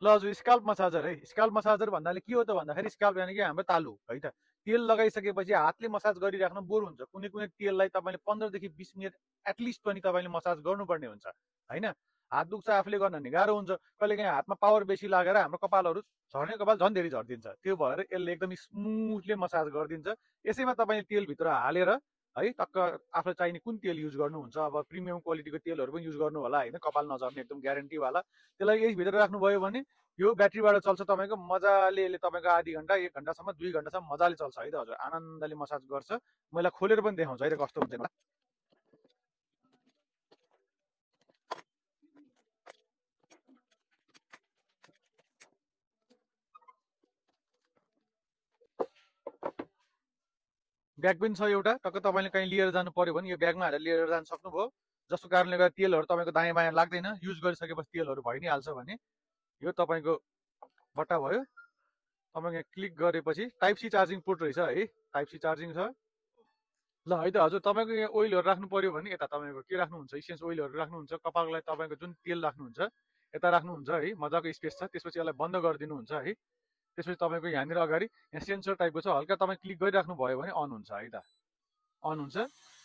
ल हजुर scalp massager है। स्काल्प मसाजर भन्नाले के हो त भन्दाखेरि स्काल्प यानि कि हाम्रो तालु है त। तेल लगाइसकेपछि हातले मसाज गरिराख्नु बोर हुन्छ। कुनै कुनै तेललाई तपाईँले 15 देखि 20 मिनट एटलिस्ट पनि तपाईँले मसाज गर्नुपर्ने हुन्छ होइन। हात दुख्छ आफूले गर्न नि गाह्रो हुन्छ। कहिलेकाहीँ हातमा पावर बेसी लागेर हाम्रो कपालहरू झर्ने कपाल झन् धेरै झरिदिन्छ। त्यो भएर यसले एकदम स्मुथली मसाज गरिदिन्छ। यसैमा तपाईँले तेलभित्र हालेर है टक्क आफूलाई चाहिने कुन तेल युज गर्नुहुन्छ। अब प्रिमियम क्वालिटीको तेलहरू पनि युज गर्नु होला होइन, कपाल नझर्ने एकदम ग्यारेन्टीवाला। त्यसलाई यही भित्र राख्नुभयो भने यो ब्याट्रीबाट चल्छ तपाईँको मजाले। यसले तपाईँको आधी घन्टा 1 घन्टासम्म 2 घन्टासम्म मजाले चल्छ है त हजुर। आनन्दले मसाज गर्छ। मैले खोलेर पनि देखाउँछु है त कस्तो हुन्छ। ब्याग पनि छ एउटा, टक्क तपाईँले कहीँ लिएर जानु पर्यो भने यो ब्यागमा हालेर लिएर जान सक्नुभयो। जसको कारणले गर्दा तेलहरू तपाईँको दायाँ बायाँ लाग्दैन। युज गरिसकेपछि तेलहरू भइ नै हाल्छ भने यो तपाईँको बट्टा भयो। तपाईँको क्लिक गरेपछि टाइप सी चार्जिङ पोर्ट रहेछ है। टाइप सी चार्जिङ छ। ल है त हजुर, तपाईँको यहाँ ओइलहरू राख्नु पर्यो भने यता तपाईँको के राख्नुहुन्छ, इसेन्स ओइलहरू राख्नुहुन्छ। कपाललाई तपाईँको जुन तेल राख्नुहुन्छ यता राख्नुहुन्छ है, मजाको स्पेस छ। त्यसपछि यसलाई बन्द गरिदिनुहुन्छ है। त्यसपछि तपाईँको यहाँनिर अगाडि यहाँ सेन्सर टाइपको छ, हल्का तपाईँ क्लिक गरिराख्नु भयो भने अन हुन्छ है त। अन हुन्छ।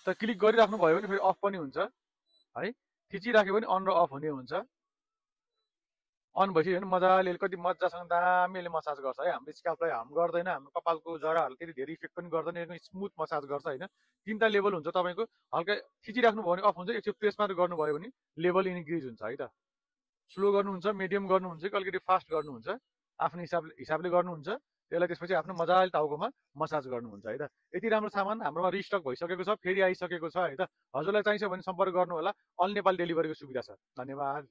त क्लिक गरिराख्नु भयो भने फेरि अफ पनि हुन्छ है। थिचिराख्यो भने अन र अफ हुने हुन्छ। अन भइसक्यो भने मजाले कति मजासँग दामीले मसाज गर्छ है। हाम्रो स्क्याल्पलाई हार्म गर्दैन, हाम्रो कपालको जराहरू त्यति धेरै इफेक्ट पनि गर्दैन। एकदम स्मुथ मसाज गर्छ होइन। 3टा लेभल हुन्छ तपाईँको। हल्का खिचिराख्नु भयो भने अफ हुन्छ, एकचोटि प्रेस मात्र गर्नुभयो भने लेभल इन्क्रिज हुन्छ है त। स्लो गर्नुहुन्छ, मिडियम गर्नुहुन्छ कि अलिकति फास्ट गर्नुहुन्छ, आफ्नो हिसाबले गर्नुहुन्छ। त्यसलाई त्यसपछि आफ्नो मजाले टाउकोमा मसाज गर्नुहुन्छ है त। यति राम्रो सामान हाम्रोमा रिस्टक भइसकेको छ, फेरि आइसकेको छ है त। हजुरलाई चाहिन्छ भने सम्पर्क गर्नु होला। अल नेपाल डेलिभरीको सुविधा छ। धन्यवाद।